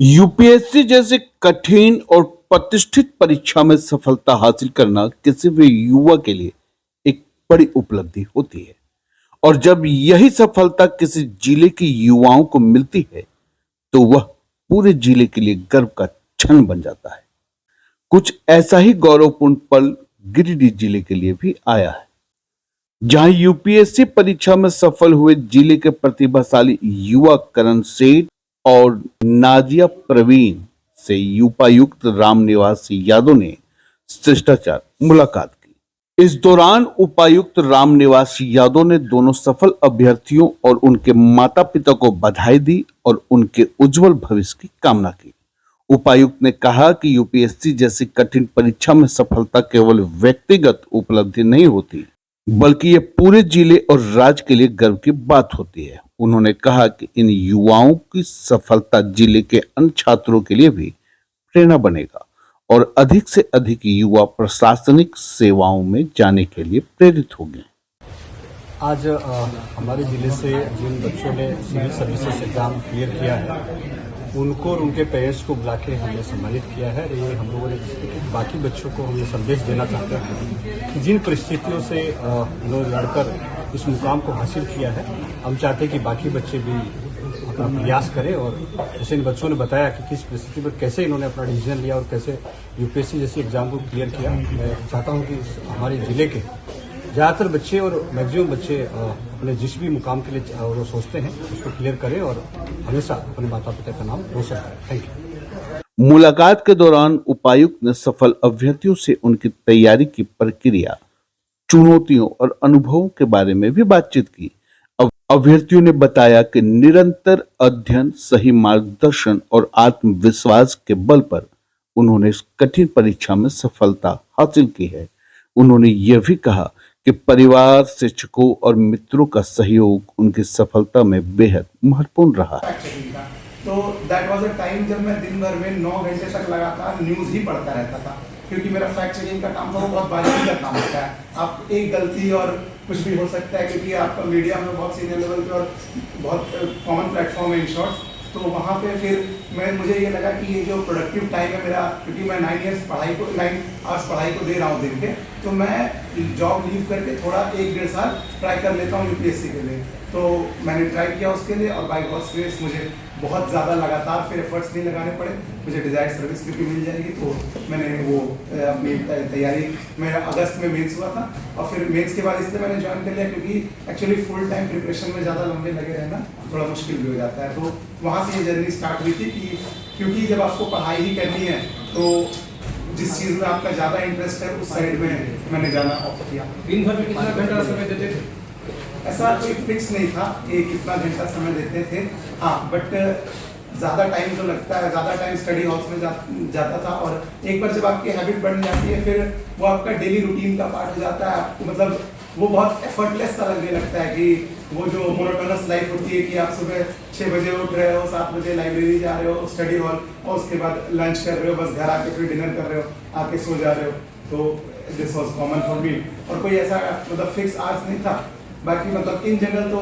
UPSC जैसे कठिन और प्रतिष्ठित परीक्षा में सफलता हासिल करना किसी भी युवा के लिए एक बड़ी उपलब्धि होती है। और जब यही सफलता किसी जिले के युवाओं को मिलती है तो वह पूरे जिले के लिए गर्व का क्षण बन जाता है। कुछ ऐसा ही गौरवपूर्ण पल गिरिडीह जिले के लिए भी आया है, जहां यूपीएससी परीक्षा में सफल हुए जिले के प्रतिभाशाली युवा करण सेठ और नाजिया प्रवीण से उपायुक्त रामनिवास यादव ने शिष्टाचार मुलाकात की। इस दौरान उपायुक्त रामनिवास यादव ने दोनों सफल अभ्यर्थियों और उनके माता पिता को बधाई दी और उनके उज्जवल भविष्य की कामना की। उपायुक्त ने कहा कि यूपीएससी जैसी कठिन परीक्षा में सफलता केवल व्यक्तिगत उपलब्धि नहीं होती, बल्कि ये पूरे जिले और राज्य के लिए गर्व की बात होती है। उन्होंने कहा कि इन युवाओं की सफलता जिले के अन्य छात्रों के लिए भी प्रेरणा बनेगा और अधिक से अधिक युवा प्रशासनिक सेवाओं में जाने के लिए प्रेरित होंगे। आज हमारे जिले से जिन बच्चों ने सिविल सर्विसेज एग्जाम क्लियर किया है उनको और उनके पेरेंट्स को बुला के हमने सम्मानित किया है। ये हम लोगों ने बाकी बच्चों को हम ये संदेश देना चाहते हैं कि जिन परिस्थितियों से उन्होंने लड़कर इस मुकाम को हासिल किया है, हम चाहते हैं कि बाकी बच्चे भी अपना प्रयास करें। और जैसे इन बच्चों ने बताया कि किस परिस्थिति में कैसे इन्होंने अपना डिसीजन लिया और कैसे यूपीएससी जैसी एग्जाम को क्लियर किया। मैं चाहता हूँ कि हमारे जिले के ज़्यादातर बच्चे और मैक्सिमम बच्चे अपने जिस भी मुकाम के लिए वो सोचते हैं उसको क्लियर करें और हमेशा अपने माता पिता का नाम रोशन करें। Thank you. मुलाकात के दौरान उपायुक्त ने सफल अभ्यर्थियों से उनकी तैयारी की प्रक्रिया, चुनौतियों और अनुभवों के बारे में भी बातचीत की। अभ्यर्थियों ने बताया कि निरंतर अध्ययन, सही मार्गदर्शन और आत्मविश्वास के बल पर उन्होंने इस कठिन परीक्षा में सफलता हासिल की है। उन्होंने यह भी कहा कि परिवार, शिक्षकों और मित्रों का सहयोग उनकी सफलता में बेहद महत्वपूर्ण रहा है। तो दैट वाज अ टाइम जब मैं दिन भर में 9 घंटे तक लगातार न्यूज़ ही पढ़ता रहता था, क्योंकि मेरा फैक्ट चेकिंग का काम था, वो बहुत बारीकी का काम होता है। आप एक गलती और कुछ भी हो सकता है, क्योंकि आपका मीडिया में बहुत सीनियर लेवल पे और बहुत कॉमन प्लेटफॉर्म है इन शॉर्ट्स। तो वहाँ पे फिर मुझे ये लगा कि ये जो प्रोडक्टिव टाइम है मेरा, क्योंकि मैं 9 आवर्स पढ़ाई को दे रहा हूँ दिन के, तो मैं जॉब लीव करके थोड़ा 1-1.5 साल ट्राई कर लेता हूँ यूपीएससी के लिए। तो मैंने ट्राई किया उसके लिए और बाय गॉड्स ग्रेस मुझे बहुत ज़्यादा लगातार फिर एफर्ट्स नहीं लगाने पड़े। मुझे डिज़ायर्ड सर्विस क्योंकि मिल जाएगी, तो मैंने वो अपनी तैयारी, मेरा अगस्त में मेंस हुआ था और फिर मेंस के बाद इसलिए मैंने ज्वाइन कर लिया क्योंकि एक्चुअली फुल टाइम प्रिपरेशन में ज़्यादा लंबे लगे रहना थोड़ा मुश्किल भी हो जाता है। तो वहाँ से ये जर्नी स्टार्ट हुई थी कि क्योंकि जब आपको पढ़ाई ही करनी है तो जिस चीज़ में आपका ज़्यादा इंटरेस्ट है उस साइड में मैंने जाना ऑप्ट किया। दिन भर में कितना घंटा समय देते थे? ऐसा कोई फिक्स नहीं था कि कितना घंटा समय देते थे, हाँ, बट ज़्यादा टाइम तो लगता है, ज़्यादा टाइम स्टडी हॉल्स में जाता था। और एक बार जब आपकी हैबिट बन जाती है फिर वो आपका डेली रूटीन का पार्ट हो जाता है। आपको मतलब वो बहुत एफर्टलेस सा लगने लगता है कि वो जो मोनोटोनस लाइफ होती है कि आप सुबह 6 बजे उठ रहे हो, 7 बजे लाइब्रेरी जा रहे हो, स्टडी हॉल, और उसके बाद लंच कर रहे हो, बस घर आके फिर डिनर कर रहे हो, आके सो जा रहे हो। तो this was common for me और कोई ऐसा मतलब फिक्स आवर्स नहीं था। बाकी मतलब इन जनरल तो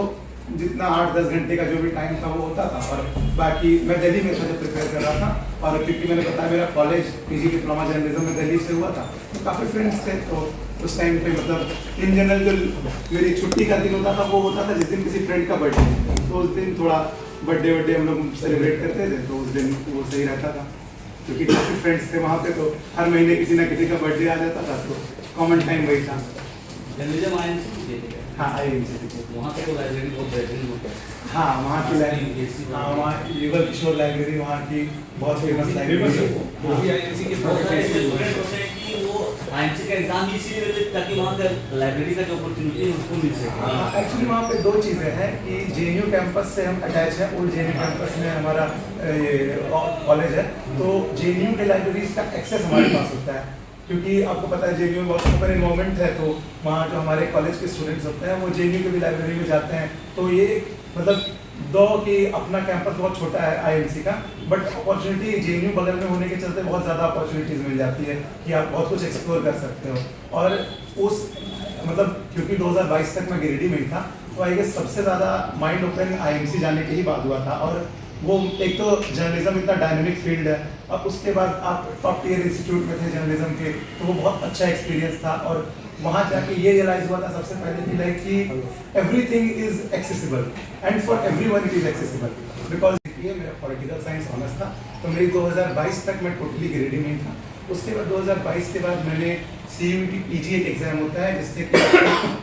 जितना 8-10 घंटे का जो भी टाइम था वो होता था। और बाकी मैं दिल्ली में था जब प्रिपेयर कर रहा था, और क्योंकि मैंने बताया मेरा कॉलेज पीजी डिप्लोमा जर्नलिज्म में दिल्ली से हुआ था, तो काफ़ी फ्रेंड्स थे। तो उस टाइम पे मतलब इन जनरल जो मेरी छुट्टी का दिन होता था वो होता था जिस दिन किसी फ्रेंड का बर्थडे, तो उस दिन थोड़ा बर्थडे हम लोग सेलिब्रेट करते थे, तो उस दिन वो सही रहता था क्योंकि काफ़ी फ्रेंड्स थे वहाँ पे, तो हर महीने किसी ना किसी का बर्थडे आ जाता था, तो कॉमन टाइम वही था। हाँ, वहाँ पे तो लाइब्रेरी बहुत बेहतरीन होता है। हाँ, वहाँ की लाइब्रेरी, हाँ, वहाँ युगल किशोर लाइब्रेरी वहाँ की बहुत फेमस लाइब्रेरी है। वो भी आईएमसी के स्टूडेंट होते हैं कि वो आईएमसी का एग्जाम इसीलिए देते हैं ताकि वहाँ का लाइब्रेरी का जो अपॉर्चुनिटी है उसको मिल सके। एक्चुअली वहाँ पे 2 चीज़ें हैं कि जेएनयू कैंपस से हम अटैच हैं, ओल्ड जेएनयू कैंपस में हमारा कॉलेज है, तो जेएनयू के लाइब्रेरीज का एक्सेस हमारे पास होता है, क्योंकि आपको पता है जेएनयू में बहुत ओपन इन्वायरमेंट है, तो वहाँ जो हमारे कॉलेज के स्टूडेंट्स होते हैं वो जेएनयू के भी लाइब्रेरी में जाते हैं। तो ये मतलब दो कि अपना कैंपस बहुत छोटा है आईएमसी का, बट अपॉर्चुनिटी जेएनयू बगल में होने के चलते बहुत ज़्यादा अपॉर्चुनिटीज़ मिल जाती है कि आप बहुत कुछ एक्सप्लोर कर सकते हो। और उस मतलब क्योंकि 2022 तक मैं गिरिडीह में ही था, तो आई गेस सबसे ज़्यादा माइंड ओपन आईएमसी जाने के ही बाद हुआ था। और वो एक तो जर्नलिज्म इतना डायनेमिक फील्ड है, और उसके बाद आप टॉप टियर इंस्टीट्यूट में थे जर्नलिज्म के, तो वो बहुत अच्छा एक्सपीरियंस था। और वहाँ जाके ये रियलाइज हुआ था सबसे पहले कि लाइक कि everything is accessible and for everyone it is accessible. Because ये मेरा पॉलिटिकल साइंस ऑनर्स था, तो मेरी 2022 तक मैं टोटली ग्रेडिंग नहीं था। उसके बाद 2022 के बाद मैंने CUET PG एक एग्ज़ाम होता है जिससे कि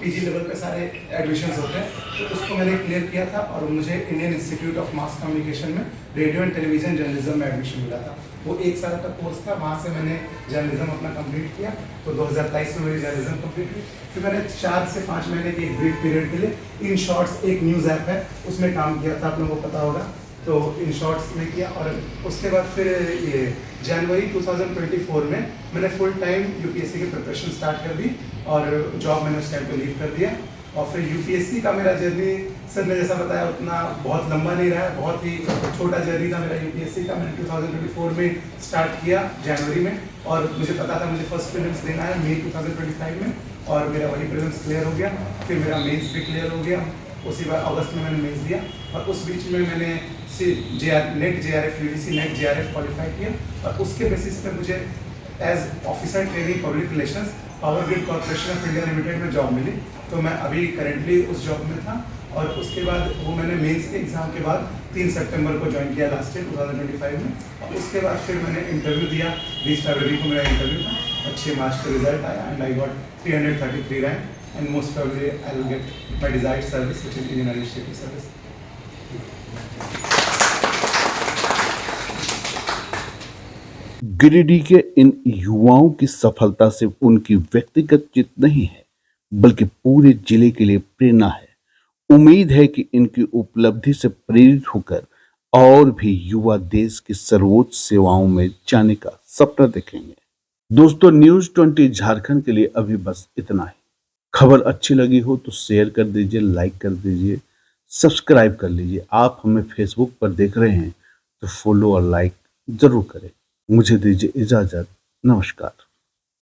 PG लेवल पे सारे एडमिशन्स होते हैं, तो उसको मैंने क्लियर किया था और मुझे Indian institute of mass communication में रेडियो एंड टेलीविजन जर्नलिज्म में एडमिशन मिला था। वो 1 साल का कोर्स था, वहाँ से मैंने जर्नलिज्म अपना कंप्लीट किया। तो 2023 में मेरी जर्नलिज्म कंप्लीट हुई। फिर मैंने 4 से 5 महीने के एक ब्रीफ पीरियड के लिए इन शॉर्ट्स एक न्यूज़ ऐप है उसमें काम किया था, आप लोगों को पता होगा। तो इन शॉर्ट्स में किया, और उसके बाद फिर ये जनवरी 2024 में मैंने फुल टाइम UPSC की प्रिपरेशन स्टार्ट कर दी, और जॉब मैंने उस टाइम पे लीव कर दिया। और फिर UPSC का मेरा जर्नी सर ने जैसा बताया उतना बहुत लंबा नहीं रहा है, बहुत ही छोटा जर्नी था मेरा UPSC का। मैंने 2024 में स्टार्ट किया जनवरी में, और मुझे पता था मुझे फर्स्ट प्रीलिम्स देना है मई 2025 में, और मेरा वही प्रीलिम्स क्लियर हो गया। फिर मेरा मेंस भी क्लियर हो गया, उसी बार अगस्त में मैंने मेंस दिया, और उस बीच में मैंने net JRF UDC net JRF qualify किया, और उसके बेसिस पे मुझे as officer training public relations power grid corporation of India limited में जॉब मिली। तो मैं अभी करेंटली उस जॉब में था, और उसके बाद वो मैंने मेंस के एग्ज़ाम के बाद 3 सितंबर को ज्वाइन किया लास्ट ईयर 2025 में। और उसके बाद फिर मैंने इंटरव्यू दिया, 20 फरवरी को मेरा इंटरव्यू था, और 6 मार्च को रिजल्ट आया, and I got 333 rank, and most probably I will get my desired service, which is Indian Administrative Service. Giridih के इन युवाओं की सफलता से उनकी व्यक्तिगत जीत नहीं है, बल्कि पूरे जिले के लिए प्रेरणा है। उम्मीद है कि इनकी उपलब्धि से प्रेरित होकर और भी युवा देश की सर्वोच्च सेवाओं में जाने का सपना देखेंगे। दोस्तों, न्यूज़ 20 झारखंड के लिए अभी बस इतना ही। खबर अच्छी लगी हो तो शेयर कर दीजिए, लाइक कर दीजिए, सब्सक्राइब कर लीजिए। आप हमें फेसबुक पर देख रहे हैं तो फॉलो और लाइक जरूर करें। मुझे दीजिए इजाजत। नमस्कार।